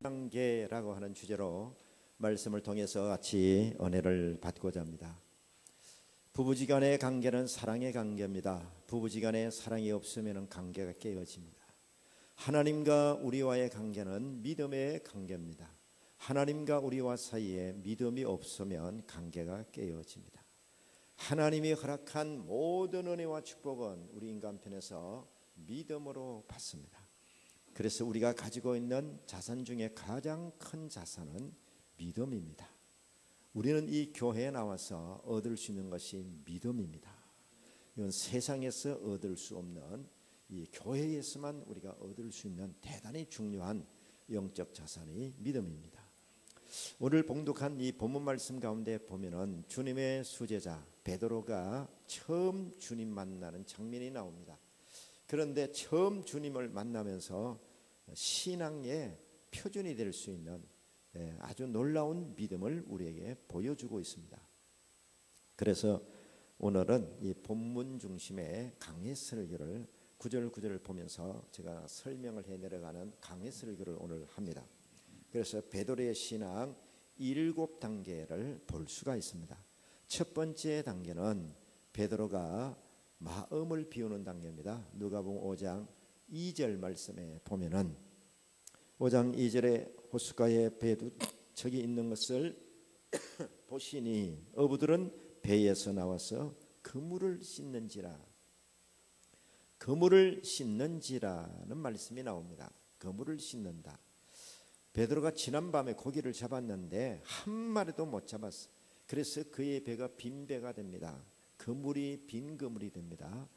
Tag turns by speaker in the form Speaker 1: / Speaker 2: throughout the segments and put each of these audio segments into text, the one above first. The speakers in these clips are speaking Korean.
Speaker 1: 관계라고 하는 주제로 말씀을 통해서 같이 은혜를 받고자 합니다. 부부지간의 관계는 사랑의 관계입니다. 부부지간에 사랑이 없으면 관계가 깨어집니다. 하나님과 우리와의 관계는 믿음의 관계입니다. 하나님과 우리와 사이에 믿음이 없으면 관계가 깨어집니다. 하나님이 허락한 모든 은혜와 축복은 우리 인간편에서 믿음으로 받습니다. 그래서 우리가 가지고 있는 자산 중에 가장 큰 자산은 믿음입니다. 우리는 이 교회에 나와서 얻을 수 있는 것이 믿음입니다. 이건 세상에서 얻을 수 없는 이 교회에서만 우리가 얻을 수 있는 대단히 중요한 영적 자산이 믿음입니다. 오늘 봉독한 이 본문 말씀 가운데 보면은 주님의 수제자 베드로가 처음 주님 만나는 장면이 나옵니다. 그런데 처음 주님을 만나면서 신앙의 표준이 될 수 있는 아주 놀라운 믿음을 우리에게 보여주고 있습니다. 그래서 오늘은 이 본문 중심의 강해 설교를 구절구절을 보면서 제가 설명을 해 내려가는 강해 설교를 오늘 합니다. 그래서 베드로의 신앙 7단계를 볼 수가 있습니다. 첫 번째 단계는 베드로가 마음을 비우는 단계입니다. 누가복음 5장 2절 말씀에 보면은 5장 2절에 호숫가에 배두척이 있는 것을 보시니 어부들은 배에서 나와서 그물을 씻는지라. 그물을 씻는지라는 말씀이 나옵니다. 그물을 씻는다. 베드로가 지난밤에 고기를 잡았는데 한 마리도 못 잡았어. 그래서 그의 배가 빈 배가 됩니다. 그물이 빈 그물이 됩니다.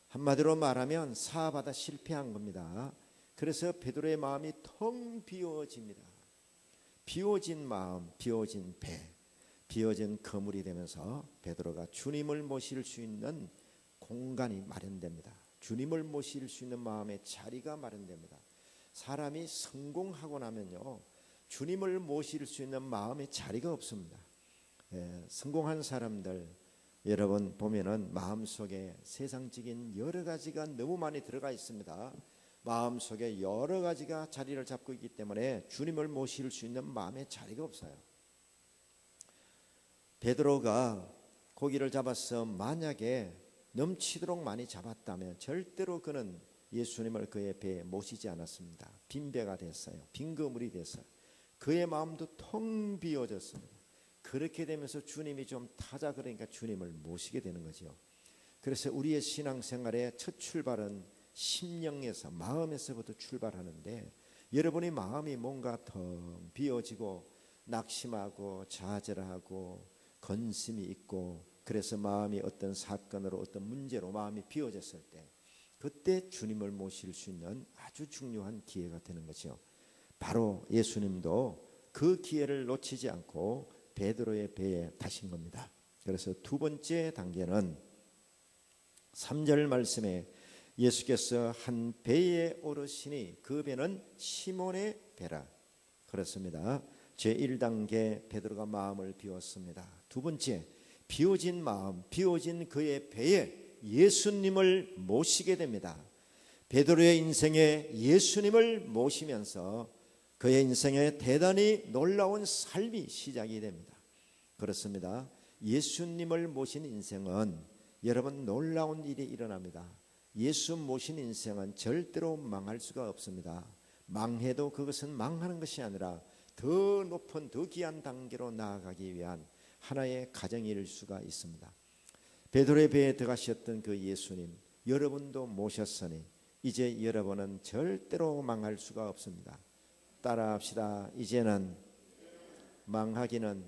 Speaker 1: 한마디로 말하면 사업하다 실패한 겁니다. 그래서 베드로의 마음이 텅 비워집니다. 비워진 마음, 비워진 배, 비워진 그물이 되면서 베드로가 주님을 모실 수 있는 공간이 마련됩니다. 주님을 모실 수 있는 마음의 자리가 마련됩니다. 사람이 성공하고 나면요, 주님을 모실 수 있는 마음의 자리가 없습니다. 성공한 사람들 여러분 보면은 마음속에 세상적인 여러 가지가 너무 많이 들어가 있습니다. 마음속에 여러 가지가 자리를 잡고 있기 때문에 주님을 모실 수 있는 마음의 자리가 없어요. 베드로가 고기를 잡아서 만약에 넘치도록 많이 잡았다면 절대로 그는 예수님을 그의 배에 모시지 않았습니다. 빈 배가 됐어요. 빈 그물이 됐어요. 그의 마음도 텅 비워졌습니다. 그렇게 되면서 주님이 좀 타자 그러니까 주님을 모시게 되는 거죠. 그래서 우리의 신앙생활의 첫 출발은 심령에서 마음에서부터 출발하는데 여러분의 마음이 뭔가 텅 비어지고 낙심하고 좌절하고 건심이 있고 그래서 마음이 어떤 사건으로 어떤 문제로 마음이 비어졌을 때 그때 주님을 모실 수 있는 아주 중요한 기회가 되는 거죠. 바로 예수님도 그 기회를 놓치지 않고 베드로의 배에 타신 겁니다. 그래서 두 번째 단계는 3절 말씀에 예수께서 한 배에 오르시니 그 배는 시몬의 배라. 그렇습니다. 제1단계 베드로가 마음을 비웠습니다. 두 번째 비워진 마음, 비워진 그의 배에 예수님을 모시게 됩니다. 베드로의 인생에 예수님을 모시면서 그의 인생에 대단히 놀라운 삶이 시작이 됩니다. 그렇습니다. 예수님을 모신 인생은 여러분 놀라운 일이 일어납니다. 예수 모신 인생은 절대로 망할 수가 없습니다. 망해도 그것은 망하는 것이 아니라 더 높은 더 귀한 단계로 나아가기 위한 하나의 가정일 수가 있습니다. 베드로의 배에 들어가셨던 그 예수님 여러분도 모셨으니 이제 여러분은 절대로 망할 수가 없습니다. 따라합시다. 이제는 망하기는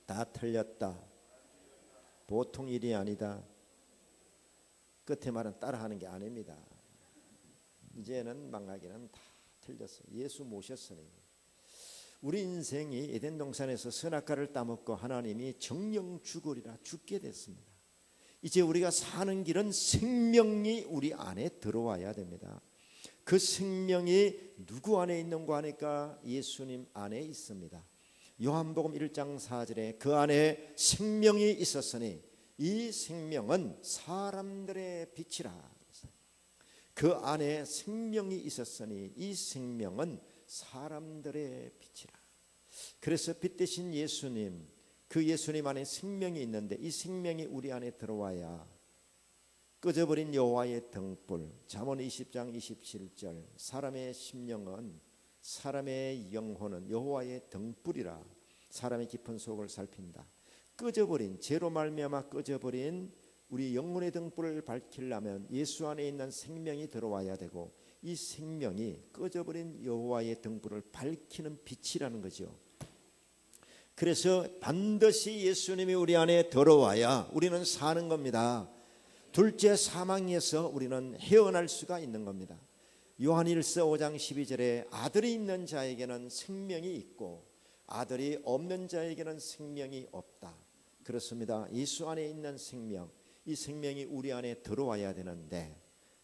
Speaker 1: 다 틀렸다. 보통 일이 아니다. 끝에 말은 따라하는 게 아닙니다. 이제는 망하기는 다 틀렸어요. 예수 모셨으니. 우리 인생이 에덴 동산에서 선악과를 따먹고 하나님이 정령 죽으리라 죽게 됐습니다. 이제 우리가 사는 길은 생명이 우리 안에 들어와야 됩니다. 그 생명이 누구 안에 있는가 하니까 예수님 안에 있습니다. 요한복음 1장 4절에 그 안에 생명이 있었으니 이 생명은 사람들의 빛이라. 그 안에 생명이 있었으니 이 생명은 사람들의 빛이라. 그래서 빛 대신 예수님, 그 예수님 안에 생명이 있는데 이 생명이 우리 안에 들어와야 꺼져버린 여호와의 등불, 잠언 20장 27절, 사람의 심령은, 사람의 영혼은 여호와의 등불이라. 사람의 깊은 속을 살핀다. 꺼져버린, 죄로 말미암아 꺼져버린 우리 영혼의 등불을 밝히려면 예수 안에 있는 생명이 들어와야 되고, 이 생명이 꺼져버린 여호와의 등불을 밝히는 빛이라는 거죠. 그래서 반드시 예수님이 우리 안에 들어와야 우리는 사는 겁니다. 둘째, 사망에서 우리는 헤어날 수가 있는 겁니다. 요한일서 5장 12절에 아들이 있는 자에게는 생명이 있고 아들이 없는 자에게는 생명이 없다. 그렇습니다. 예수 안에 있는 생명, 이 생명이 우리 안에 들어와야 되는데,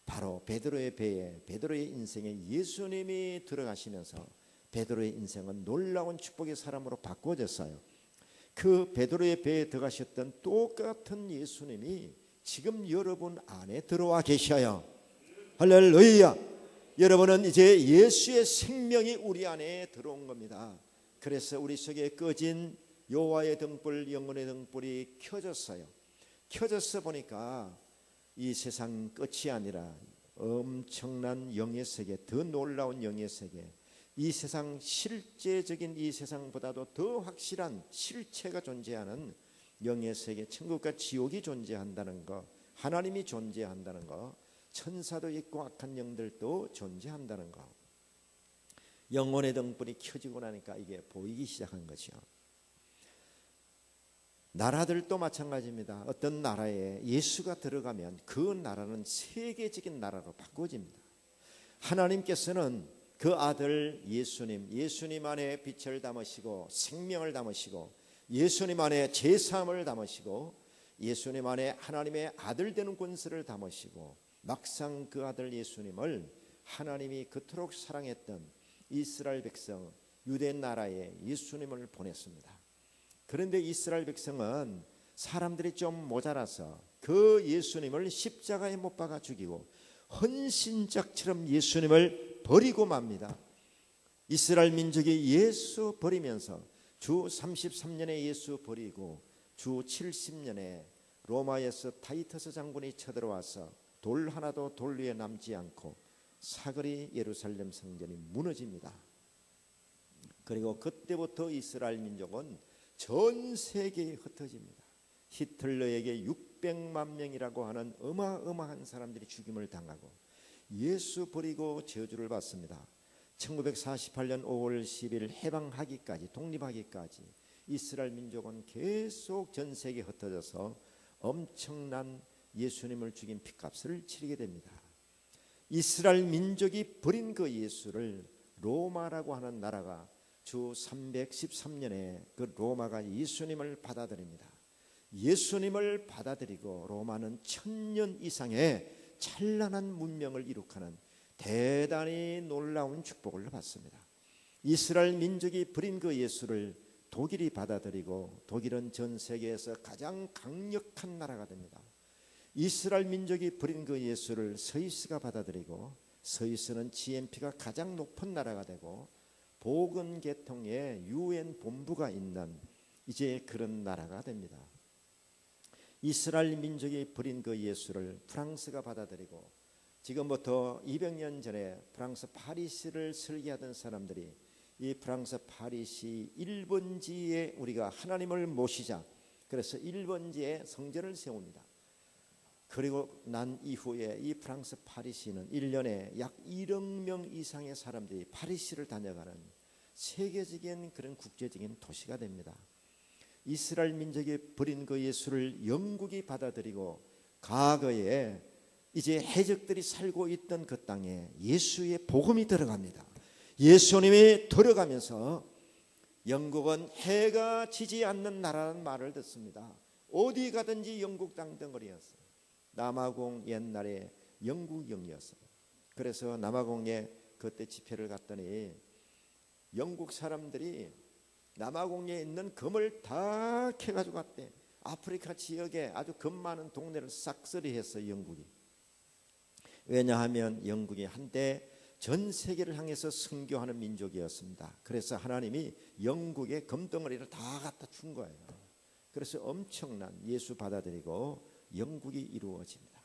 Speaker 1: 바로 베드로의 배에, 베드로의 인생에 예수님이 들어가시면서 베드로의 인생은 놀라운 축복의 사람으로 바꿔졌어요. 그 베드로의 배에 들어가셨던 똑같은 예수님이 지금 여러분 안에 들어와 계셔요. 할렐루야. 여러분은 이제 예수의 생명이 우리 안에 들어온 겁니다. 그래서 우리 속에 꺼진 여호와의 등불, 영혼의 등불이 켜졌어요. 켜졌어 보니까 이 세상 끝이 아니라 엄청난 영의 세계, 더 놀라운 영의 세계, 이 세상 실제적인 이 세상보다도 더 확실한 실체가 존재하는 영의 세계, 천국과 지옥이 존재한다는 것, 하나님이 존재한다는 것, 천사도 있고 악한 영들도 존재한다는 것, 영혼의 등불이 켜지고 나니까 이게 보이기 시작한 거죠. 나라들도 마찬가지입니다. 어떤 나라에 예수가 들어가면 그 나라는 세계적인 나라로 바꿔집니다. 하나님께서는 그 아들 예수님 안에 빛을 담으시고 생명을 담으시고 예수님 안에 제사함을 담으시고 예수님 안에 하나님의 아들 되는 권세를 담으시고, 막상 그 아들 예수님을 하나님이 그토록 사랑했던 이스라엘 백성 유대 나라에 예수님을 보냈습니다. 그런데 이스라엘 백성은 사람들이 좀 모자라서 그 예수님을 십자가에 못 박아 죽이고 헌신짝처럼 예수님을 버리고 맙니다. 이스라엘 민족이 예수 버리면서 주 33년에 예수 버리고 주 70년에 로마에서 타이터스 장군이 쳐들어와서 돌 하나도 돌 위에 남지 않고 사거리 예루살렘 성전이 무너집니다. 그리고 그때부터 이스라엘 민족은 전 세계에 흩어집니다. 히틀러에게 600만 명이라고 하는 어마어마한 사람들이 죽임을 당하고 예수 버리고 저주를 받습니다. 1948년 5월 10일 해방하기까지, 독립하기까지 이스라엘 민족은 계속 전 세계에 흩어져서 엄청난 예수님을 죽인 핏값을 치르게 됩니다. 이스라엘 민족이 버린 그 예수를 로마라고 하는 나라가 주 313년에 그 로마가 예수님을 받아들입니다. 예수님을 받아들이고 로마는 1000년 이상의 찬란한 문명을 이룩하는 대단히 놀라운 축복을 받습니다. 이스라엘 민족이 버린 그 예수를 독일이 받아들이고 독일은 전 세계에서 가장 강력한 나라가 됩니다. 이스라엘 민족이 버린 그 예수를 스위스가 받아들이고 스위스는 GNP가 가장 높은 나라가 되고 보건계통의 UN 본부가 있는 이제 그런 나라가 됩니다. 이스라엘 민족이 버린 그 예수를 프랑스가 받아들이고 지금부터 200년 전에 프랑스 파리시를 설계하던 사람들이 이 프랑스 파리시 1번지에 우리가 하나님을 모시자, 그래서 1번지에 성전을 세웁니다. 그리고 난 이후에 이 프랑스 파리시는 1년에 약 1억 명 이상의 사람들이 파리시를 다녀가는 세계적인 그런 국제적인 도시가 됩니다. 이스라엘 민족이 버린 그 예수를 영국이 받아들이고 과거에 이제 해적들이 살고 있던 그 땅에 예수의 복음이 들어갑니다. 예수님이 들어가면서 영국은 해가 지지 않는 나라라는 말을 듣습니다. 어디 가든지 영국 땅덩어리였어요. 남아공 옛날에 영국영이었어요. 그래서 남아공에 그때 집회를 갔더니 영국 사람들이 남아공에 있는 금을 다 캐가지고 갔대. 아프리카 지역에 아주 금 많은 동네를 싹쓸이했어요, 영국이. 왜냐하면 영국이 한때 전 세계를 향해서 선교하는 민족이었습니다. 그래서 하나님이 영국에 금덩어리를 다 갖다 준 거예요. 그래서 엄청난 예수 받아들이고 영국이 이루어집니다.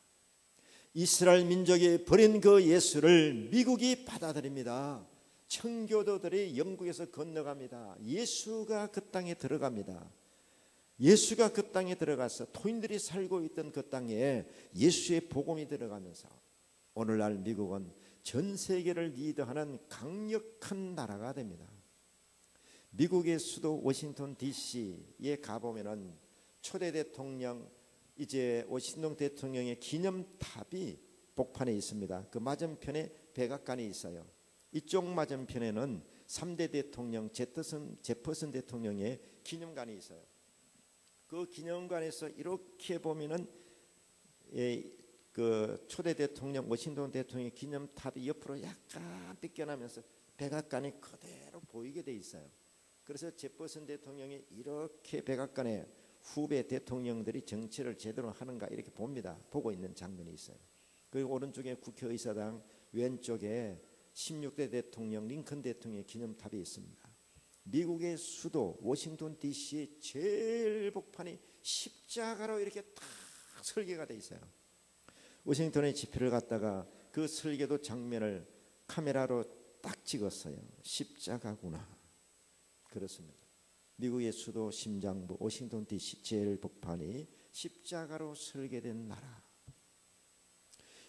Speaker 1: 이스라엘 민족이 버린 그 예수를 미국이 받아들입니다. 청교도들이 영국에서 건너갑니다. 예수가 그 땅에 들어갑니다. 예수가 그 땅에 들어가서 토인들이 살고 있던 그 땅에 예수의 복음이 들어가면서 오늘날 미국은 전 세계를 리드하는 강력한 나라가 됩니다. 미국의 수도 워싱턴 DC에 가보면은 초대 대통령 이제 워싱턴 대통령의 기념탑이 복판에 있습니다. 그 맞은편에 백악관이 있어요. 이쪽 맞은편에는 3대 대통령 제퍼슨 대통령의 기념관이 있어요. 그 기념관에서 이렇게 보면은 그 초대 대통령 워싱턴 대통령의 기념탑이 옆으로 약간 빗겨나면서 백악관이 그대로 보이게 돼 있어요. 그래서 제퍼슨 대통령이 이렇게 백악관에 후배 대통령들이 정치를 제대로 하는가 이렇게 봅니다. 보고 있는 장면이 있어요. 그리고 오른쪽에 국회의사당, 왼쪽에 16대 대통령 링컨 대통령의 기념탑이 있습니다. 미국의 수도 워싱턴 DC의 제일 복판이 십자가로 이렇게 딱 설계가 돼 있어요. 워싱턴의 집회를 갔다가 그 설계도 장면을 카메라로 딱 찍었어요. 십자가구나. 그렇습니다. 미국의 수도 심장부 워싱턴 DC 제일 복판이 십자가로 설계된 나라.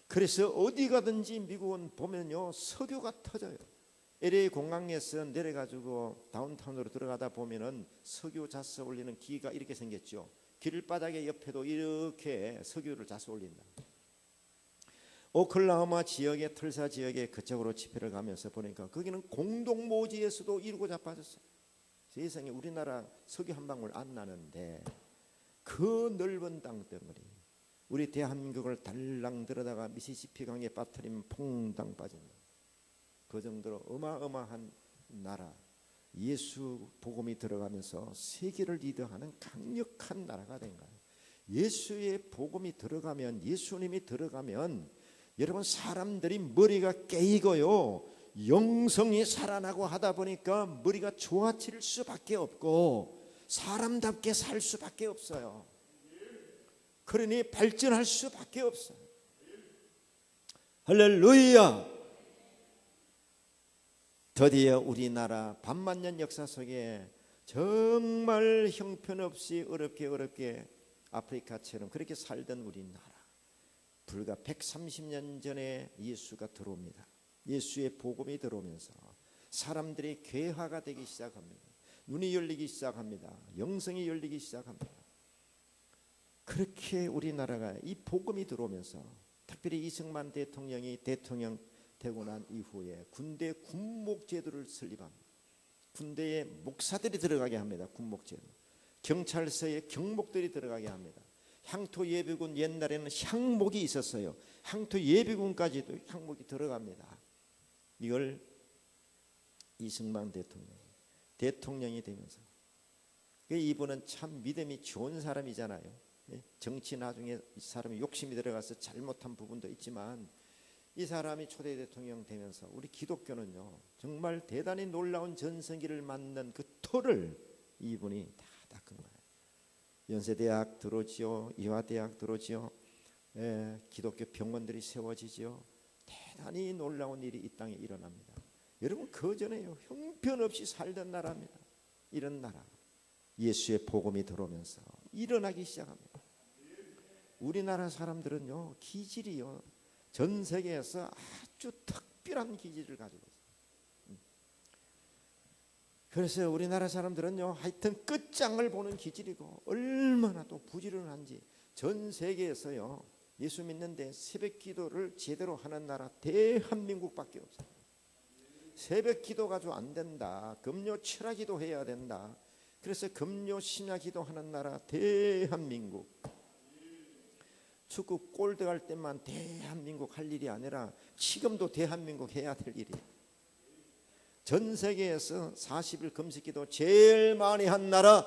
Speaker 1: 그래서 어디 가든지 미국은 보면요 석유가 터져요. LA 공항에서 내려가지고 다운타운으로 들어가다 보면은 석유 자서 올리는 기가 이렇게 생겼죠. 길바닥에 옆에도 이렇게 석유를 자서 올린다. 오클라호마 지역의 털사 지역에 그쪽으로 집회를 가면서 보니까 거기는 공동모지에서도 이루고 자빠졌어요. 세상에 우리나라 석유 한 방울 안 나는데 그 넓은 땅덩어리 우리 대한민국을 달랑 들어다가 미시시피 강에 빠뜨리면 퐁당 빠진다. 그 정도로 어마어마한 나라 예수 복음이 들어가면서 세계를 리드하는 강력한 나라가 된 거예요. 예수의 복음이 들어가면 예수님이 들어가면 여러분 사람들이 머리가 깨이고요 영성이 살아나고 하다 보니까 머리가 좋아질 수밖에 없고 사람답게 살 수밖에 없어요. 그러니 발전할 수밖에 없어요. 할렐루야. 드디어 우리나라 반만년 역사 속에 정말 형편없이 어렵게 아프리카처럼 그렇게 살던 우리나라 불과 130년 전에 예수가 들어옵니다. 예수의 복음이 들어오면서 사람들이 괴화가 되기 시작합니다. 눈이 열리기 시작합니다. 영성이 열리기 시작합니다. 그렇게 우리나라가 이 복음이 들어오면서 특별히 이승만 대통령이 대통령 되고 난 이후에 군대 군목제도를 설립합니다. 군대에 목사들이 들어가게 합니다. 군목제도. 경찰서에 경목들이 들어가게 합니다. 향토 예비군 옛날에는 향목이 있었어요. 향토 예비군까지도 향목이 들어갑니다. 이걸 이승만 대통령이 되면서 이분은 참 믿음이 좋은 사람이잖아요. 정치 나중에 이 사람이 욕심이 들어가서 잘못한 부분도 있지만 이 사람이 초대 대통령 되면서 우리 기독교는요 정말 대단히 놀라운 전성기를 맞는 그 토를 이분이 다 닦은 거예요. 연세대학 들어오지요. 이화대학 들어오지요. 기독교 병원들이 세워지지요. 대단히 놀라운 일이 이 땅에 일어납니다. 여러분 그 전에요 형편없이 살던 나라입니다. 이런 나라 예수의 복음이 들어오면서 일어나기 시작합니다. 우리나라 사람들은요 기질이요 전 세계에서 아주 특별한 기질을 가지고 있어요. 그래서 우리나라 사람들은요 하여튼 끝장을 보는 기질이고 얼마나 또 부지런한지 전 세계에서요 예수 믿는데 새벽 기도를 제대로 하는 나라 대한민국밖에 없어요. 새벽 기도 가지고 안 된다. 금요 철야 기도 해야 된다. 그래서 금요 심야 기도하는 나라 대한민국. 축구 골 들어갈 때만 대한민국 할 일이 아니라 지금도 대한민국 해야 될 일이에요. 전 세계에서 40일 금식기도 제일 많이 한 나라.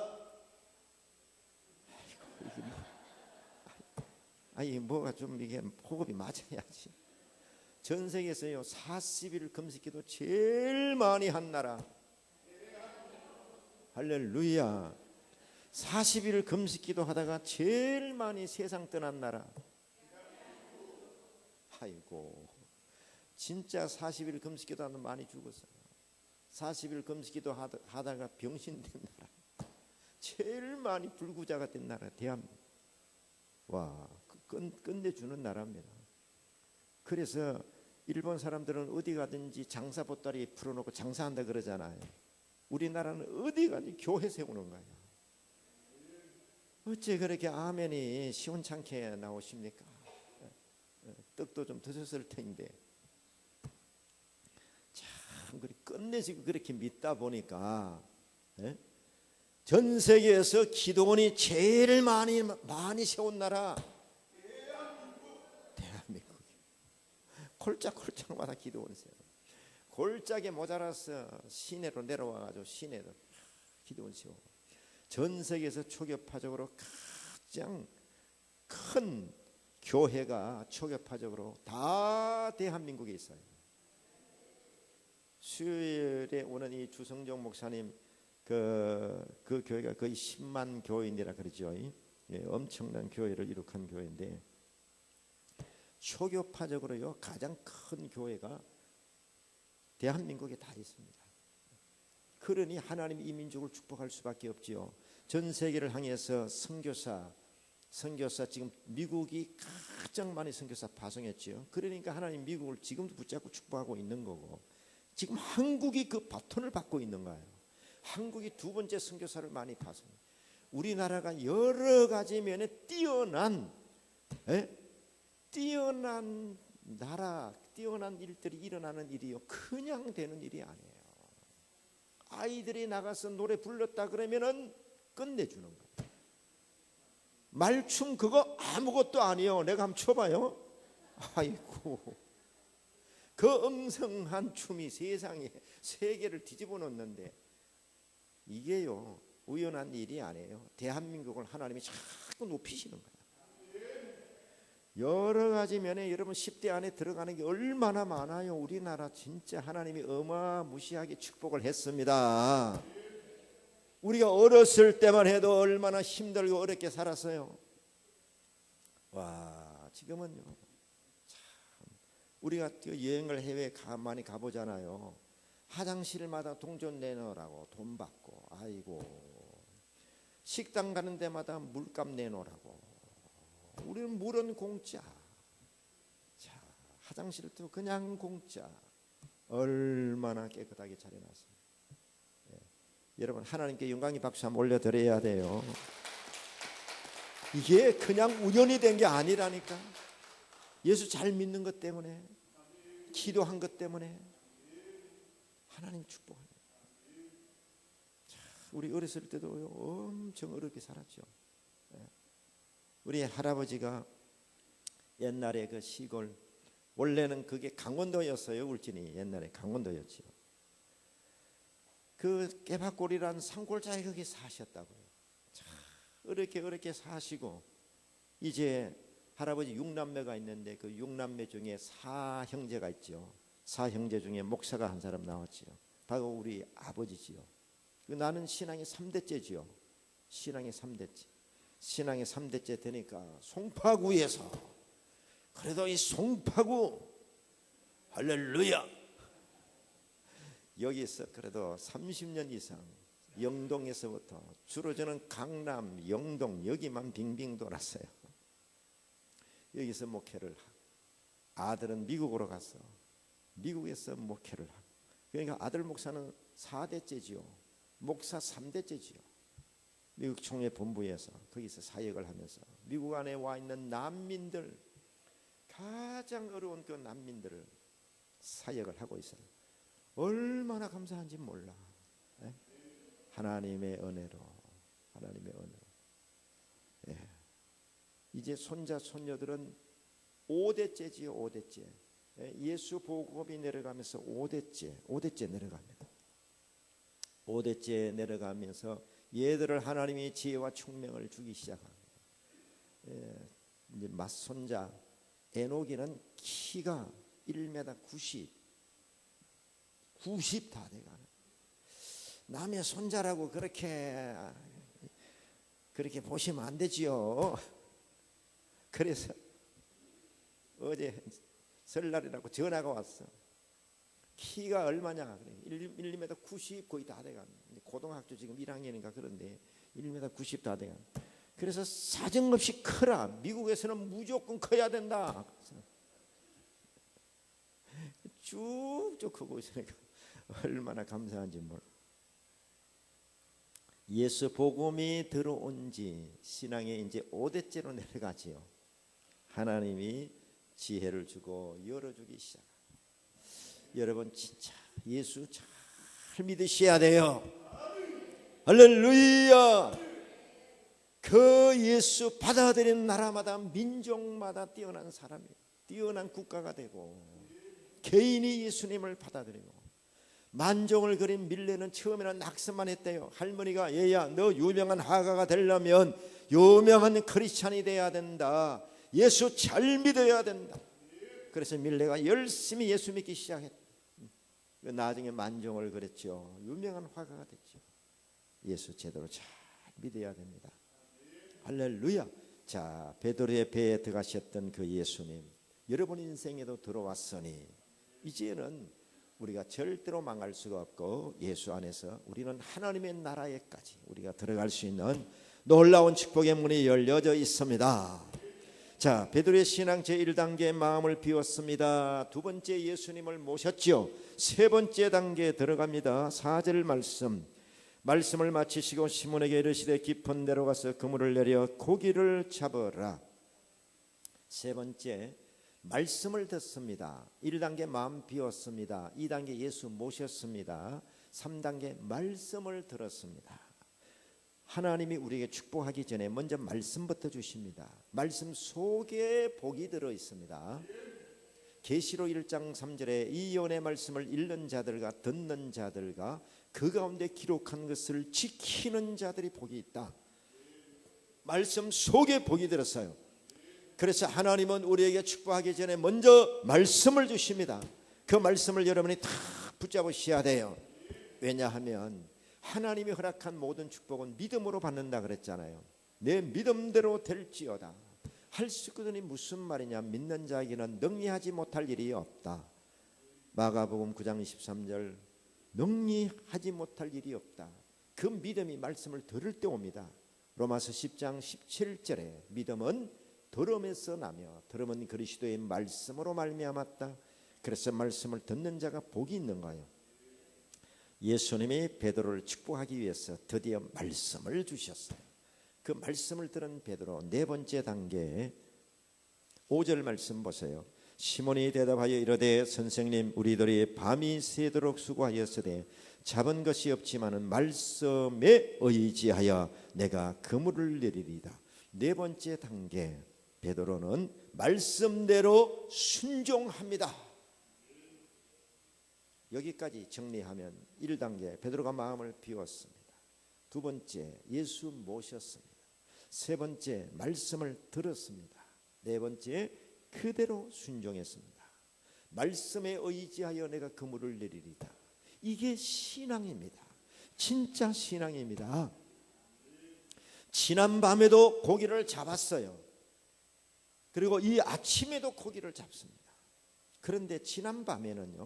Speaker 1: 아니 뭐가 좀 이게 호흡이 맞아야지. 전 세계에서요 40일 금식기도 제일 많이 한 나라. 할렐루야. 40일 금식기도 하다가 제일 많이 세상 떠난 나라. 아이고, 진짜 40일 금식기도 하다 많이 죽었어요. 40일 금식기도 하다가 병신된 나라. 제일 많이 불구자가 된 나라 대한민국. 와, 끝내주는 나라입니다. 그래서 일본 사람들은 어디 가든지 장사 보따리 풀어놓고 장사한다 그러잖아요. 우리나라는 어디 가든지 교회 세우는 거예요. 어째 그렇게 아멘이 시원찮게 나오십니까? 떡도 좀 드셨을 텐데 참 끝내시고 그렇게 믿다 보니까 전 세계에서 기도원이 제일 많이 세운 나라 대한민국. 콜짝콜짝마다 기도원이 세워. 골짜기 모자라서 시내로 내려와가지고 시내로 기도원 세워. 전 세계에서 초교파적으로 가장 큰 교회가 초교파적으로 다 대한민국에 있어요. 수요일에 오는 이 주성종 목사님 그 교회가 거의 10만 교인이라 그러죠. 예, 엄청난 교회를 이룩한 교회인데 초교파적으로요 가장 큰 교회가 대한민국에 다 있습니다. 그러니 하나님이 이 민족을 축복할 수밖에 없지요. 전 세계를 향해서 선교사 지금 미국이 가장 많이 선교사 파송했지요. 그러니까 하나님 미국을 지금도 붙잡고 축복하고 있는 거고 지금 한국이 그 바톤을 받고 있는 거예요. 한국이 두 번째 선교사를 많이 파송. 우리나라가 여러 가지 면에 뛰어난 나라, 뛰어난 일들이 일어나는 일이요. 그냥 되는 일이 아니에요. 아이들이 나가서 노래 불렀다 그러면은 끝내주는 거예요. 말춤 그거 아무것도 아니에요. 내가 한번 춰봐요. 아이고, 그 음성한 춤이 세상에 세계를 뒤집어 놓는데 이게요 우연한 일이 아니에요. 대한민국을 하나님이 자꾸 높이시는 거예요. 여러 가지 면에 여러분 10대 안에 들어가는 게 얼마나 많아요. 우리나라 진짜 하나님이 어마무시하게 축복을 했습니다. 우리가 어렸을 때만 해도 얼마나 힘들고 어렵게 살았어요. 와, 지금은요 참 우리가 여행을 해외 많이 가보잖아요. 화장실마다 동전 내놓으라고 돈 받고, 아이고 식당 가는 데마다 물값 내놓으라고. 우리는 물은 공짜. 자, 화장실도 그냥 공짜. 얼마나 깨끗하게 차려놨습니다. 예. 여러분 하나님께 영광의 박수 한번 올려드려야 돼요. 이게 그냥 우연히 된 게 아니라니까. 예수 잘 믿는 것 때문에, 기도한 것 때문에 하나님 축복합니다. 우리 어렸을 때도 엄청 어렵게 살았죠. 우리 할아버지가 옛날에 그 시골, 원래는 그게 강원도였어요. 울진이 옛날에 강원도였지요. 그 깨박골이라는 산골짜기 거기 사셨다고요. 참 어렵게 사시고 이제 할아버지 6남매가 있는데 그 6남매 중에 4형제가 있죠. 4형제 중에 목사가 한 사람 나왔지요. 바로 우리 아버지지요. 나는 신앙이 3대째지요. 신앙이 3대째 되니까 송파구에서, 그래도 이 송파구 할렐루야 여기서 그래도 30년 이상 영동에서부터 주로 저는 강남, 영동 여기만 빙빙 돌았어요. 여기서 목회를 하고 아들은 미국으로 가서 미국에서 목회를 하고, 그러니까 아들 목사는 4대째지요. 목사 3대째지요. 미국 총회 본부에서 거기서 사역을 하면서 미국 안에 와 있는 난민들, 가장 어려운 그 난민들을 사역을 하고 있어요. 얼마나 감사한지 몰라. 네? 하나님의 은혜로. 예. 이제 손자 손녀들은 5대째지요. 5대째. 예수 복음이 내려가면서 5대째 내려갑니다. 5대째 내려가면서 얘들을 하나님이 지혜와 총명을 주기 시작합니다. 이제 맞손자 에녹이는 키가 1m 90 다 돼가는. 남의 손자라고 그렇게 보시면 안 되지요. 그래서 어제 설날이라고 전화가 왔어. 키가 얼마냐 그래. 1m 90 거의 다 돼가는. 고등학교 지금 1학년인가 그런데 1m 90 다 돼가는. 그래서 사정없이 커라. 미국에서는 무조건 커야 된다. 쭉쭉 크고 있으니까 얼마나 감사한지 몰라. 예수 복음이 들어온 지 신앙에 이제 5대째로 내려가지요. 하나님이 지혜를 주고 열어주기 시작. 여러분 진짜 예수 잘 믿으셔야 돼요. 할렐루야. 그 예수 받아들이는 나라마다 민족마다 뛰어난 사람이, 뛰어난 국가가 되고, 개인이 예수님을 받아들이고, 만종을 그린 밀레는 처음에는 낙선만 했대요. 할머니가 얘야 너 유명한 화가가 되려면 유명한 크리스찬이 돼야 된다. 예수 잘 믿어야 된다. 그래서 밀레가 열심히 예수 믿기 시작했다. 나중에 만종을 그랬죠. 유명한 화가가 됐죠. 예수 제대로 잘 믿어야 됩니다. 할렐루야. 자, 베드로의 배에 들어가셨던 그 예수님, 여러분 인생에도 들어왔으니 이제는 우리가 절대로 망할 수가 없고, 예수 안에서 우리는 하나님의 나라에까지 우리가 들어갈 수 있는 놀라운 축복의 문이 열려져 있습니다. 자, 베드로의 신앙 제1단계 마음을 비웠습니다. 두 번째 예수님을 모셨죠. 세 번째 단계에 들어갑니다. 4절 말씀을 마치시고 시몬에게 이르시되 깊은 데로 가서 그물을 내려 고기를 잡으라. 세 번째 말씀을 듣습니다. 1단계 마음 비웠습니다. 2단계 예수 모셨습니다. 3단계 말씀을 들었습니다. 하나님이 우리에게 축복하기 전에 먼저 말씀부터 주십니다. 말씀 속에 복이 들어 있습니다. 계시록 1장 3절에 이 예언의 말씀을 읽는 자들과 듣는 자들과 그 가운데 기록한 것을 지키는 자들이 복이 있다. 말씀 속에 복이 들었어요. 그래서 하나님은 우리에게 축복하기 전에 먼저 말씀을 주십니다. 그 말씀을 여러분이 다 붙잡으셔야 돼요. 왜냐하면 하나님이 허락한 모든 축복은 믿음으로 받는다 그랬잖아요. 내 믿음대로 될지어다. 할 수 있거든이 무슨 말이냐. 믿는 자에게는 능리하지 못할 일이 없다. 마가복음 9장 23절 능리하지 못할 일이 없다. 그 믿음이 말씀을 들을 때 옵니다. 로마서 10장 17절에 믿음은 들음에서 나며 들음은 그리스도의 말씀으로 말미암았다. 그래서 말씀을 듣는 자가 복이 있는 거예요. 예수님이 베드로를 축복하기 위해서 드디어 말씀을 주셨어요. 그 말씀을 들은 베드로 네 번째 단계 5절 말씀 보세요. 시몬이 대답하여 이르되 선생님 우리들이 밤이 새도록 수고하였으되 잡은 것이 없지만은 말씀에 의지하여 내가 그물을 내리리다. 네 번째 단계 베드로는 말씀대로 순종합니다. 여기까지 정리하면 1단계 베드로가 마음을 비웠습니다. 두 번째 예수 모셨습니다. 세 번째 말씀을 들었습니다. 네 번째 그대로 순종했습니다. 말씀에 의지하여 내가 그물을 내리리다. 이게 신앙입니다. 진짜 신앙입니다. 지난 밤에도 고기를 잡았어요. 그리고 이 아침에도 고기를 잡습니다. 그런데 지난 밤에는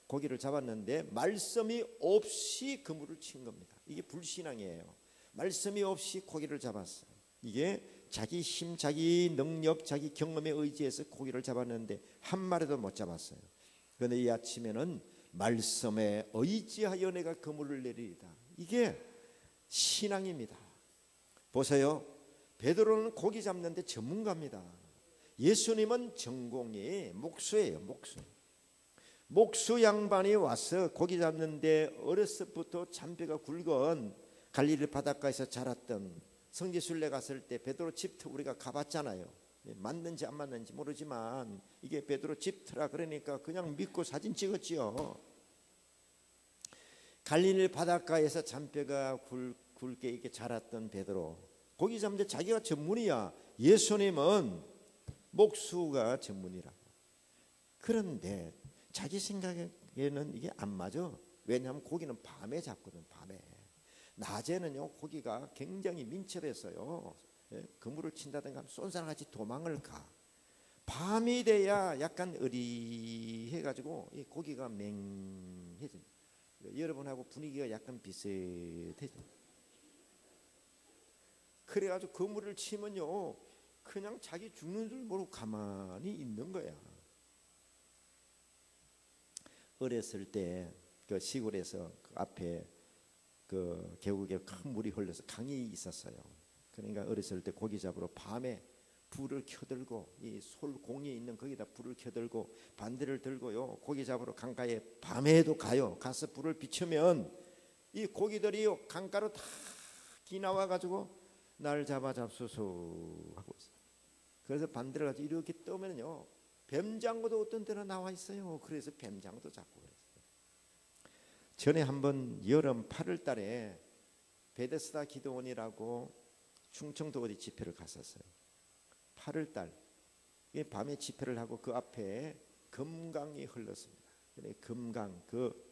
Speaker 1: 고기를 잡았는데 말씀이 없이 그물을 친 겁니다. 이게 불신앙이에요. 말씀이 없이 고기를 잡았어요. 이게 자기 힘, 자기 능력, 자기 경험에 의지해서 고기를 잡았는데 한 마리도 못 잡았어요. 그런데 이 아침에는 말씀에 의지하여 내가 그물을 내리리다. 이게 신앙입니다. 보세요. 베드로는 고기 잡는데 전문가입니다. 예수님은 전공이 목수예요. 목수 양반이 와서 고기 잡는데 어렸을 때부터 잔뼈가 굵은 갈릴리 바닷가에서 자랐던 성지순례 갔을 때 베드로 집터 우리가 가봤잖아요. 맞는지 안 맞는지 모르지만 이게 베드로 집터라 그러니까 그냥 믿고 사진 찍었지요. 갈릴리 바닷가에서 잔뼈가 굵게 이렇게 자랐던 베드로 고기 잡는데 자기가 전문이야. 예수님은 목수가 전문이라고. 그런데 자기 생각에는 이게 안 맞아. 왜냐하면 고기는 밤에 잡거든. 밤에. 낮에는요 고기가 굉장히 민첩해서요 그물을 친다든가 하면 쏜살같이 도망을 가. 밤이 돼야 약간 으리해가지고 이 고기가 맹해집니다. 여러분하고 분위기가 약간 비슷해져. 그래가지고 그물을 치면요 그냥 자기 죽는 줄 모르고 가만히 있는 거야. 어렸을 때 그 시골에서 그 앞에 그 계곡에 큰 물이 흘러서 강이 있었어요. 그러니까 어렸을 때 고기 잡으러 밤에 불을 켜들고 이 솔공이 있는 거기다 불을 켜들고 반대를 들고요 고기 잡으러 강가에 밤에도 가요. 가서 불을 비추면 이 고기들이요 강가로 다 기나와 가지고 날 잡아잡소서 하고 있어요. 그래서 반대를 가지고 이렇게 떠면요 뱀장어도 어떤 데는 나와 있어요. 그래서 뱀장어도 잡고 그랬어요. 전에 한번 여름 8월 달에 베데스다 기도원이라고 충청도 어디 집회를 갔었어요. 8월 달 밤에 집회를 하고 그 앞에 금강이 흘렀습니다. 금강 그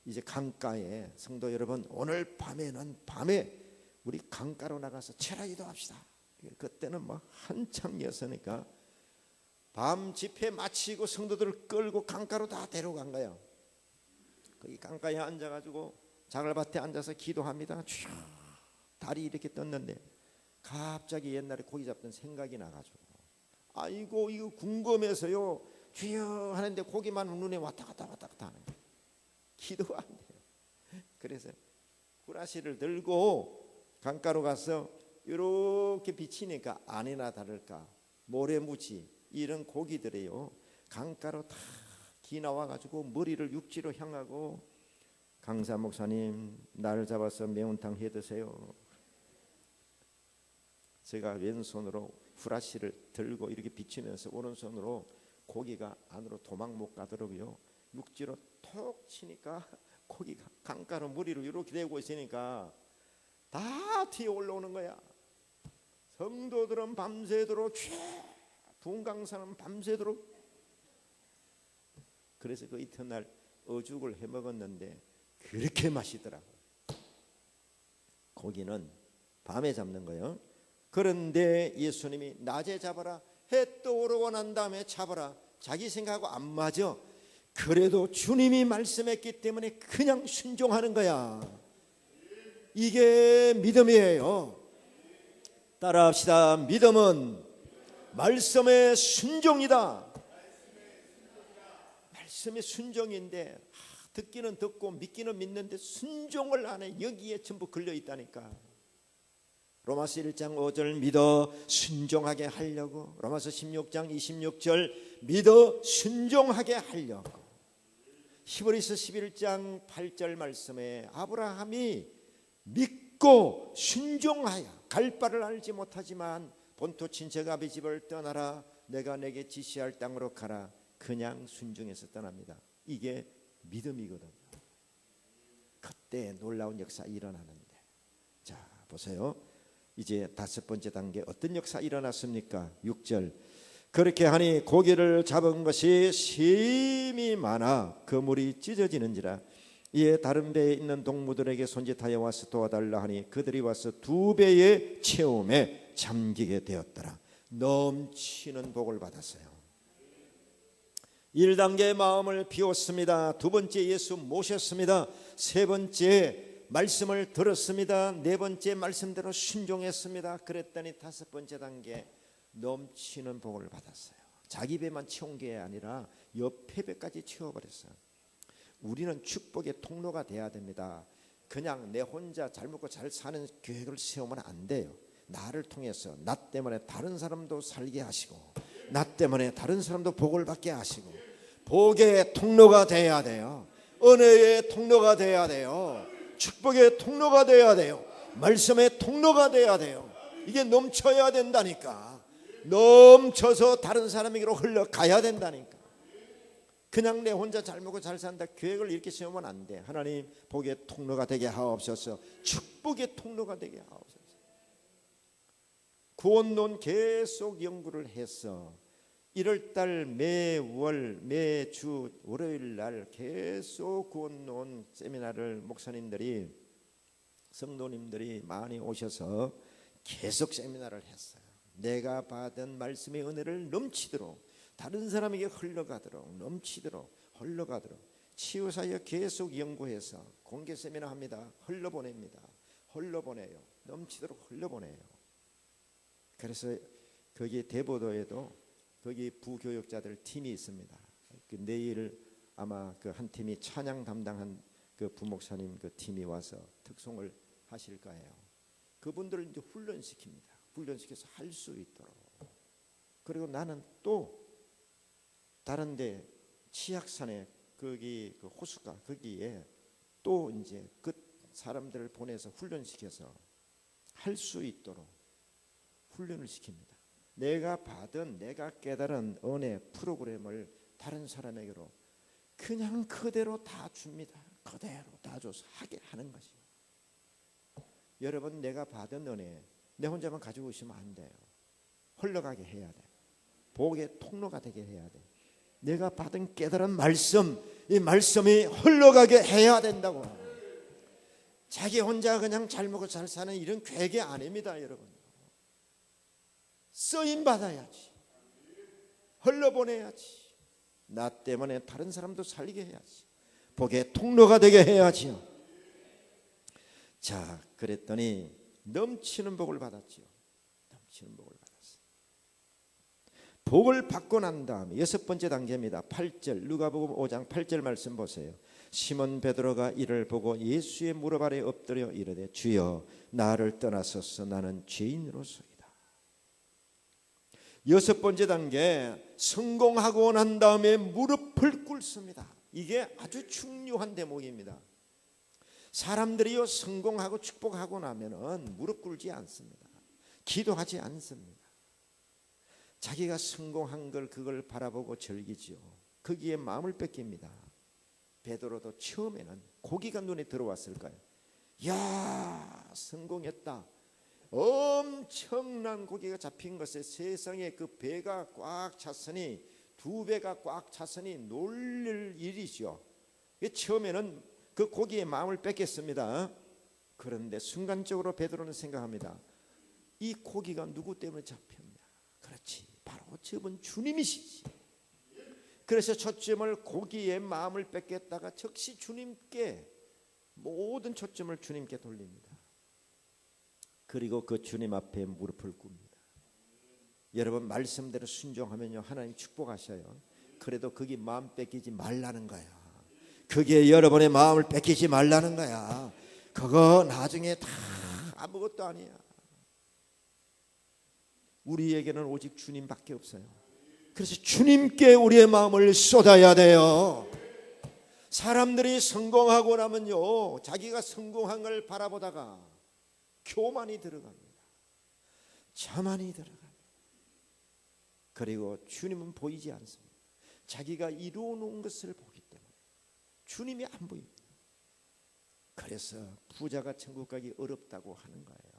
Speaker 1: 이제 강가에 성도 여러분 오늘 밤에는 밤에 우리 강가로 나가서 체라기도 합시다. 그때는 뭐 한창이었으니까 밤 집회 마치고 성도들을 끌고 강가로 다 데려간 거예요. 거기 강가에 앉아가지고 자갈밭에 앉아서 기도합니다. 쭉 다리 이렇게 떴는데 갑자기 옛날에 고기 잡던 생각이 나가지고 아이고 이거 궁금해서요 주여 하는데 고기만 눈에 왔다 갔다 하는 거예요. 기도가 안 돼요. 그래서 구라시를 들고 강가로 가서 이렇게 비치니까 아니나 다를까 모래무지 이런 고기들이요 강가로 다 기나와 가지고 머리를 육지로 향하고 강사 목사님 날 잡아서 매운탕 해 드세요. 제가 왼손으로 후라시를 들고 이렇게 비치면서 오른손으로 고기가 안으로 도망 못 가더라고요. 육지로 톡 치니까 고기가 강가로 머리로 이렇게 대고 있으니까 다 뒤에 올라오는 거야. 성도들은 밤새도록 분강사는 밤새도록. 그래서 그 이튿날 어죽을 해 먹었는데 그렇게 맛있더라고. 고기는 밤에 잡는 거예요. 그런데 예수님이 낮에 잡아라 해 떠오르고 난 다음에 잡아라 자기 생각하고 안 맞아. 그래도 주님이 말씀했기 때문에 그냥 순종하는 거야. 이게 믿음이에요. 따라합시다. 믿음은 말씀의 순종이다. 말씀의 순종인데 듣기는 듣고 믿기는 믿는데 순종을 안 해. 여기에 전부 걸려 있다니까. 로마서 1장 5절 믿어 순종하게 하려고, 로마서 16장 26절 믿어 순종하게 하려고, 히브리서 11장 8절 말씀에 아브라함이 믿고 순종하여 갈 바를 알지 못하지만 본토 친척 아비 집을 떠나라 내가 내게 지시할 땅으로 가라. 그냥 순종해서 떠납니다. 이게 믿음이거든요. 그때 놀라운 역사 일어나는데, 자 보세요. 이제 다섯 번째 단계 어떤 역사 일어났습니까? 6절 그렇게 하니 고기를 잡은 것이 심히 많아 그물이 찢어지는지라. 이에 다른 배에 있는 동무들에게 손짓하여 와서 도와달라 하니 그들이 와서 2배의 채움에 잠기게 되었더라. 넘치는 복을 받았어요. 1단계 마음을 비웠습니다. 두 번째 예수 모셨습니다. 세 번째 말씀을 들었습니다. 네 번째 말씀대로 순종했습니다. 그랬더니 다섯 번째 단계 넘치는 복을 받았어요. 자기 배만 채운 게 아니라 옆에 배까지 채워버렸어요. 우리는 축복의 통로가 돼야 됩니다. 그냥 내 혼자 잘 먹고 잘 사는 계획을 세우면 안 돼요. 나를 통해서 나 때문에 다른 사람도 살게 하시고 나 때문에 다른 사람도 복을 받게 하시고 복의 통로가 돼야 돼요. 은혜의 통로가 돼야 돼요. 축복의 통로가 돼야 돼요. 말씀의 통로가 돼야 돼요. 이게 넘쳐야 된다니까. 넘쳐서 다른 사람에게로 흘러가야 된다니까. 그냥 내 혼자 잘 먹고 잘 산다 계획을 이렇게 세우면 안 돼. 하나님 복의 통로가 되게 하옵소서. 축복의 통로가 되게 하옵소서. 구원론 계속 연구를 해서 1월달 매월 매주 월요일 날 계속 구원놓은 세미나를 목사님들이 성도님들이 많이 오셔서 계속 세미나를 했어요. 내가 받은 말씀의 은혜를 넘치도록 다른 사람에게 흘러가도록 넘치도록 흘러가도록 치유사역 계속 연구해서 공개 세미나 합니다. 흘러보냅니다. 흘러보내요. 넘치도록 흘러보내요. 그래서 거기 대보도에도 거기 부교육자들 팀이 있습니다. 내일 아마 그 한 팀이 찬양 담당한 그 부목사님 그 팀이 와서 특송을 하실 거예요. 그분들을 이제 훈련시킵니다. 훈련시켜서 할 수 있도록. 그리고 나는 또 다른데 치악산에 거기 그 호수가 거기에 또 이제 그 사람들을 보내서 훈련시켜서 할 수 있도록 훈련을 시킵니다. 내가 받은 내가 깨달은 은혜 프로그램을 다른 사람에게로 그냥 그대로 다 줍니다. 그대로 다 줘서 하게 하는 것이요. 여러분 내가 받은 은혜 내 혼자만 가지고 있으면 안 돼요. 흘러가게 해야 돼. 복의 통로가 되게 해야 돼. 내가 받은 깨달은 말씀 이 말씀이 흘러가게 해야 된다고. 자기 혼자 그냥 잘 먹고 잘 사는 이런 괴계 아닙니다 여러분. 쓰임 받아야지. 흘러보내야지. 나 때문에 다른 사람도 살게 해야지. 복의 통로가 되게 해야지요. 자, 그랬더니 넘치는 복을 받았지요. 넘치는 복을 받았어요. 복을 받고 난 다음에 여섯 번째 단계입니다. 8절 누가복음 5장 8절 말씀 보세요. 시몬 베드로가 이를 보고 예수의 무릎 아래 엎드려 이르되 주여 나를 떠나소서 나는 죄인으로소이다. 여섯 번째 단계 성공하고 난 다음에 무릎을 꿇습니다. 이게 아주 중요한 대목입니다. 사람들이요 성공하고 축복하고 나면은 무릎 꿇지 않습니다. 기도하지 않습니다. 자기가 성공한 걸 그걸 바라보고 즐기지요. 거기에 마음을 뺏깁니다. 베드로도 처음에는 고기가 눈에 들어왔을까요? 야 성공했다. 엄청난 고기가 잡힌 것에 세상에 그 배가 꽉 찼으니 두 배가 꽉 찼으니 놀릴 일이죠. 처음에는 그 고기에 마음을 뺏겼습니다. 그런데 순간적으로 베드로는 생각합니다. 이 고기가 누구 때문에 잡혔냐? 그렇지, 바로 저분 주님이시지. 그래서 초점을 고기에 마음을 뺏겼다가 즉시 주님께 모든 초점을 주님께 돌립니다. 그리고 그 주님 앞에 무릎을 꿇습니다. 여러분 말씀대로 순종하면요 하나님 축복하셔요. 그래도 거기 마음 뺏기지 말라는 거야. 그게 여러분의 마음을 뺏기지 말라는 거야. 그거 나중에 다 아무것도 아니야. 우리에게는 오직 주님밖에 없어요. 그래서 주님께 우리의 마음을 쏟아야 돼요. 사람들이 성공하고 나면요 자기가 성공한 걸 바라보다가 교만이 들어갑니다. 자만이 들어갑니다. 그리고 주님은 보이지 않습니다. 자기가 이루어 놓은 것을 보기 때문에 주님이 안 보입니다. 그래서 부자가 천국 가기 어렵다고 하는 거예요.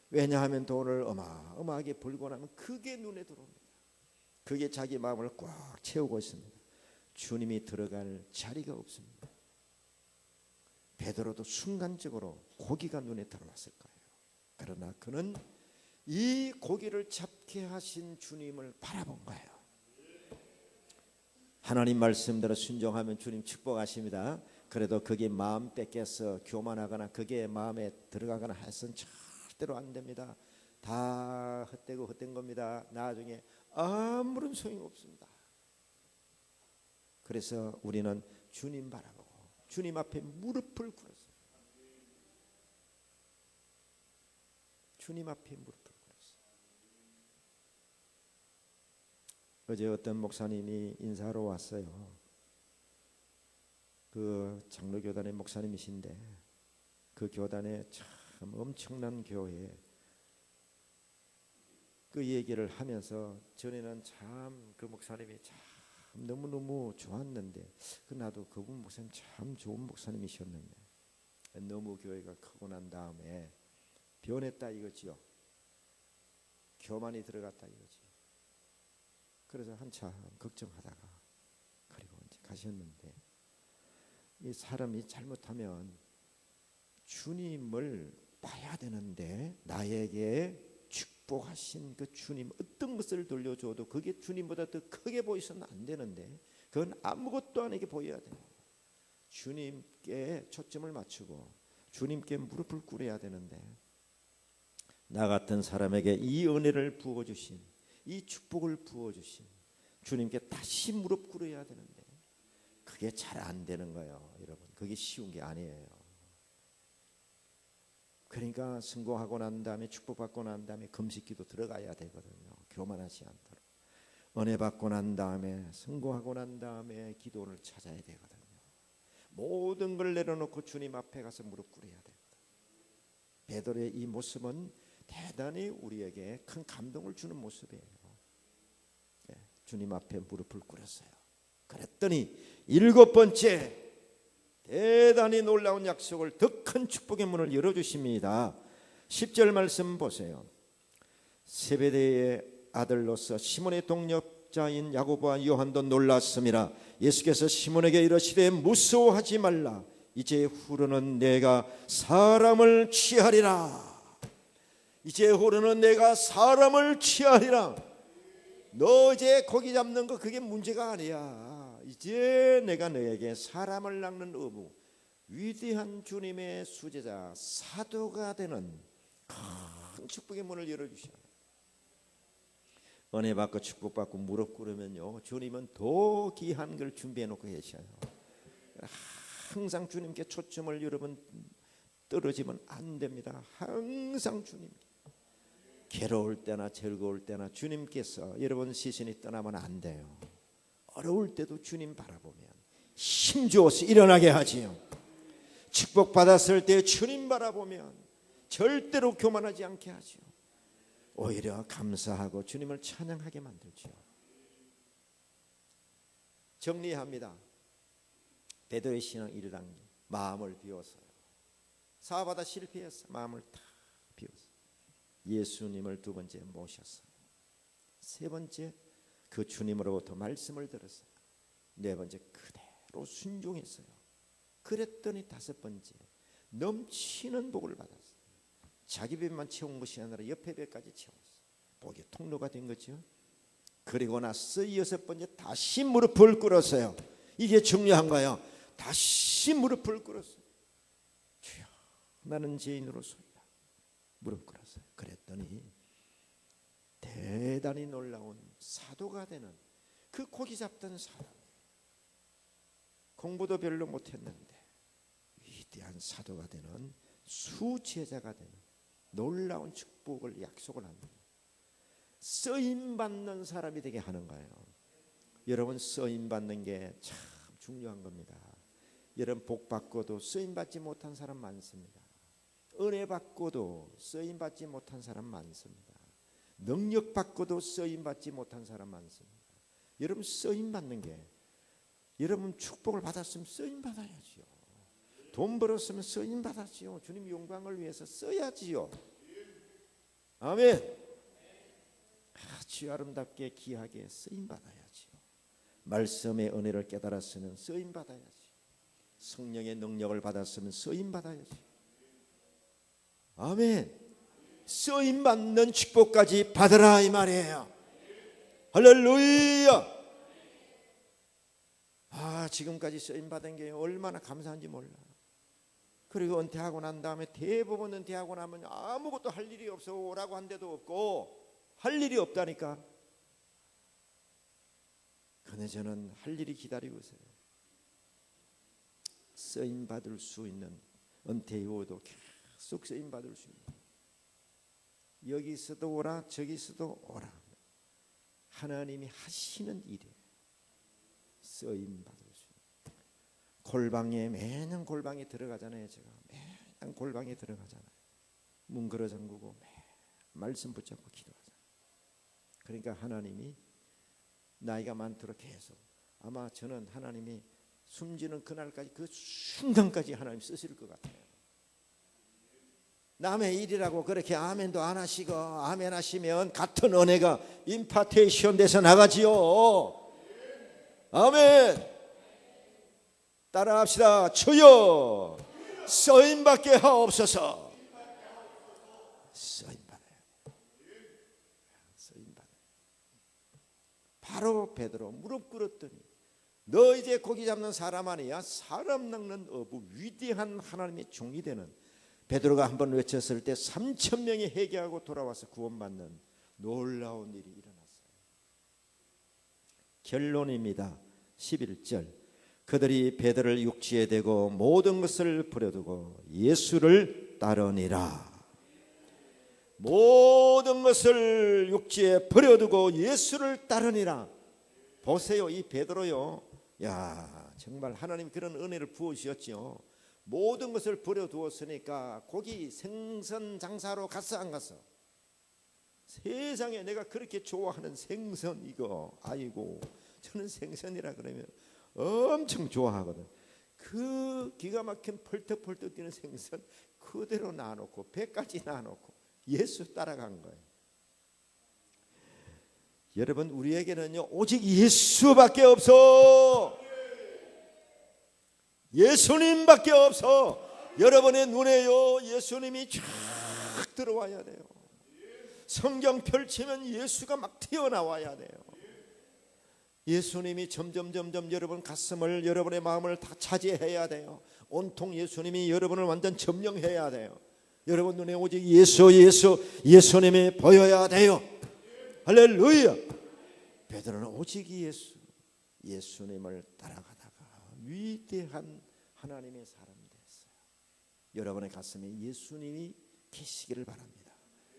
Speaker 1: 왜냐하면 돈을 어마어마하게 벌고 나면 그게 눈에 들어옵니다. 그게 자기 마음을 꽉 채우고 있습니다. 주님이 들어갈 자리가 없습니다. 베드로도 순간적으로 고기가 눈에 들어왔을 거예요. 그러나 그는 이 고기를 잡게 하신 주님을 바라본 거예요. 하나님 말씀대로 순종하면 주님 축복하십니다. 그래도 그게 마음 뺏겨서 교만하거나 그게 마음에 들어가거나 해서는 절대로 안 됩니다. 다 헛되고 헛된 겁니다. 나중에 아무런 소용이 없습니다. 그래서 우리는 주님 바라보고 주님 앞에 무릎을 꿇었어요. 주님 앞에 무릎을 꿇었어요. 어제 어떤 목사님이 인사하러 왔어요. 그 장로교단의 목사님이신데 그 교단에 참 엄청난 교회에 그 얘기를 하면서 전에는 참 그 목사님이 참 너무너무 좋았는데 나도 그분 목사님 참 좋은 목사님이셨는데 너무 교회가 크고 난 다음에 변했다 이거지요. 교만이 들어갔다 이거지. 그래서 한참 걱정하다가 그리고 이제 가셨는데, 이 사람이 잘못하면 주님을 봐야 되는데 나에게 축복하신 그 주님 어떤 것을 돌려줘도 그게 주님보다 더 크게 보이서는 안 되는데, 그건 아무것도 아니게 보여야 돼요. 주님께 초점을 맞추고 주님께 무릎을 꿇어야 되는데, 나 같은 사람에게 이 은혜를 부어주신, 이 축복을 부어주신 주님께 다시 무릎 꿇어야 되는데 그게 잘 안 되는 거예요. 여러분, 그게 쉬운 게 아니에요. 그러니까 성공하고 난 다음에, 축복받고 난 다음에 금식기도 들어가야 되거든요. 교만하지 않도록. 은혜 받고 난 다음에, 성공하고 난 다음에 기도를 찾아야 되거든요. 모든 걸 내려놓고 주님 앞에 가서 무릎 꿇어야 되거든요. 베드로의 이 모습은 대단히 우리에게 큰 감동을 주는 모습이에요. 주님 앞에 무릎을 꿇었어요. 그랬더니 7번째 대단히 놀라운 약속을, 더 큰 축복의 문을 열어주십니다. 10절 말씀 보세요. 세베대의 아들로서 시몬의 동력자인 야고보와 요한도 놀랐음이라. 예수께서 시몬에게 이르시되 무서워하지 말라. 이제 후로는 내가 사람을 취하리라. 이제 후로는 내가 사람을 취하리라. 너 이제 고기 잡는 거 그게 문제가 아니야. 이제 내가 너에게 사람을 낚는 어부, 위대한 주님의 수제자, 사도가 되는 큰 축복의 문을 열어주셔. 은혜 받고 축복받고 무릎 꿇으면요, 주님은 더 귀한 걸 준비해 놓고 계셔요. 항상 주님께 초점을 여러분 떨어지면 안 됩니다. 항상 주님, 괴로울 때나 즐거울 때나 주님께서 여러분 시선이 떠나면 안 돼요. 어려울 때도 주님 바라보면 힘주어서 일어나게 하지요. 축복받았을 때 주님 바라보면 절대로 교만하지 않게 하지요. 오히려 감사하고 주님을 찬양하게 만들죠. 정리합니다. 베드로의 신앙 1단계, 마음을 비웠어요. 사업하다 실패해서 마음을 다 비웠어요. 예수님을 2번째 모셨어요. 3번째 그 주님으로부터 말씀을 들었어요. 4번째 그대로 순종했어요. 그랬더니 5번째 넘치는 복을 받았어요. 자기 배만 채운 것이 아니라 옆에 배까지 채웠어요. 복의 통로가 된 거죠. 그리고 나서 6번째 다시 무릎을 꿇었어요. 이게 중요한 거예요. 다시 무릎을 꿇었어요. 주여, 나는 죄인으로소이다. 무릎 꿇었어요. 그랬더니 대단히 놀라운 사도가 되는, 그 고기 잡던 사람, 공부도 별로 못했는데 위대한 사도가 되는, 수제자가 되는 놀라운 축복을 약속을 합니다. 쓰임받는 사람이 되게 하는 거예요. 여러분, 쓰임받는 게 참 중요한 겁니다. 여러분, 복 받고도 쓰임받지 못한 사람 많습니다. 은혜 받고도 쓰임받지 못한 사람 많습니다. 능력 받고도 쓰임받지 못한 사람 많습니다. 여러분, 쓰임받는 게, 여러분 축복을 받았으면 쓰임받아야지요. 돈 벌었으면 쓰임받았지요. 주님 영광을 위해서 써야지요. 아멘. 아주 아름답게 귀하게 쓰임받아야지요. 말씀의 은혜를 깨달았으면 쓰임받아야지. 성령의 능력을 받았으면 쓰임받아야지. 아멘. 쓰임받는 축복까지 받으라 이 말이에요. 할렐루야. 지금까지 쓰임받은 게 얼마나 감사한지 몰라. 그리고 은퇴하고 난 다음에 대부분 은퇴하고 나면 아무것도 할 일이 없어. 오라고 한 데도 없고 할 일이 없다니까. 근데 저는 할 일이 기다리고 있어요. 쓰임받을 수 있는, 은퇴 이후에도 계속 쓰임받을 수 있는, 여기서도 오라 저기서도 오라, 하나님이 하시는 일에 쓰임받을 수 있는. 골방에 매년 골방에 들어가잖아요. 제가 매년 골방에 들어가잖아요. 문 걸어 잠그고 말씀 붙잡고 기도하잖아요. 그러니까 하나님이 나이가 많도록 계속, 아마 저는 하나님이 숨지는 그날까지, 그 순간까지 하나님 쓰실 것 같아요. 남의 일이라고 그렇게 아멘도 안 하시고 아멘 하시면 같은 은혜가 임파테이션 돼서 나가지요. 아멘. 따라합시다. 주여 쓰임받게 하옵소서. 쓰임받아요. 쓰임받아요. 바로 베드로 무릎 꿇었더니 너 이제 고기 잡는 사람 아니야? 사람 낚는 어부 위대한 하나님의 종이 되는. 베드로가 한번 외쳤을 때 3,000명이 회개하고 돌아와서 구원받는 놀라운 일이 일어났어요. 결론입니다. 11절 그들이 베드로를 육지에 대고 모든 것을 버려두고 예수를 따르니라. 모든 것을 육지에 버려두고 예수를 따르니라. 보세요, 이 베드로요. 야, 정말 하나님 그런 은혜를 부어주셨죠. 모든 것을 버려두었으니까 고기 생선 장사로 갔어 안 갔어? 세상에 내가 그렇게 좋아하는 생선 이거, 아이고 저는 생선이라 그러면 엄청 좋아하거든. 그 기가 막힌 펄떡펄떡 뛰는 생선 그대로 놔놓고 배까지 놔놓고 예수 따라간 거예요. 여러분 우리에게는요 오직 예수밖에 없어. 예수님밖에 없어. 여러분의 눈에요 예수님이 쫙 들어와야 돼요. 성경 펼치면 예수가 막 튀어나와야 돼요. 예수님이 점점 여러분 가슴을 여러분의 마음을 다 차지해야 돼요. 온통 예수님이 여러분을 완전 점령해야 돼요. 여러분 눈에 오직 예수님이 보여야 돼요. 할렐루야. 베드로는 오직 예수님을 따라가다가 위대한 하나님의 사람이 됐어요. 여러분의 가슴에 예수님이 계시기를 바랍니다.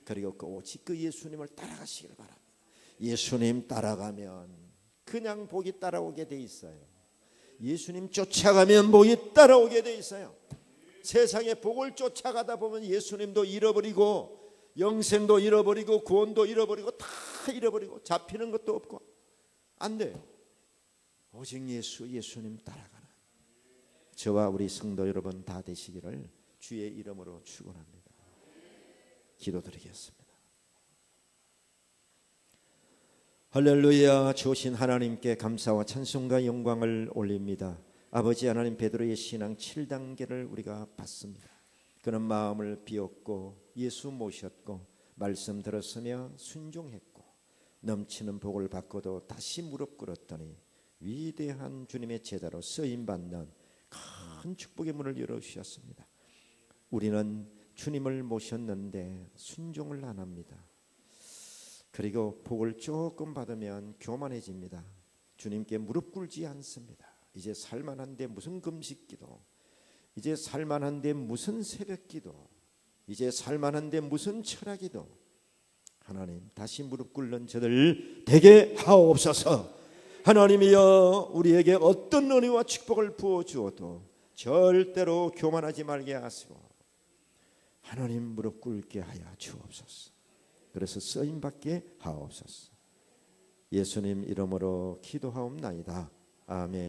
Speaker 1: 그리고 오직 그 예수님을 따라가시기를 바랍니다. 예수님 따라가면 그냥 복이 따라오게 돼 있어요. 예수님 쫓아가면 복이 따라오게 돼 있어요. 세상의 복을 쫓아가다 보면 예수님도 잃어버리고 영생도 잃어버리고 구원도 잃어버리고 다 잃어버리고 잡히는 것도 없고 안 돼요. 오직 예수님 따라가는 저와 우리 성도 여러분 다 되시기를 주의 이름으로 축원합니다. 기도드리겠습니다. 할렐루야. 주신 하나님께 감사와 찬송과 영광을 올립니다. 아버지 하나님, 베드로의 신앙 7단계를 우리가 봤습니다. 그는 마음을 비웠고 예수 모셨고 말씀 들었으며 순종했고 넘치는 복을 받고도 다시 무릎 꿇었더니 위대한 주님의 제자로 쓰임받는 큰 축복의 문을 열어주셨습니다. 우리는 주님을 모셨는데 순종을 안 합니다. 그리고 복을 조금 받으면 교만해집니다. 주님께 무릎 꿇지 않습니다. 이제 살만한데 무슨 금식기도, 이제 살만한데 무슨 새벽기도, 이제 살만한데 무슨 철학기도. 하나님 다시 무릎 꿇는 저들 되게 하옵소서. 하나님이여 우리에게 어떤 은혜와 축복을 부어주어도 절대로 교만하지 말게 하시고 하나님 무릎 꿇게 하여 주옵소서. 그래서 쓰임받게 하옵소서. 예수님 이름으로 기도하옵나이다. 아멘.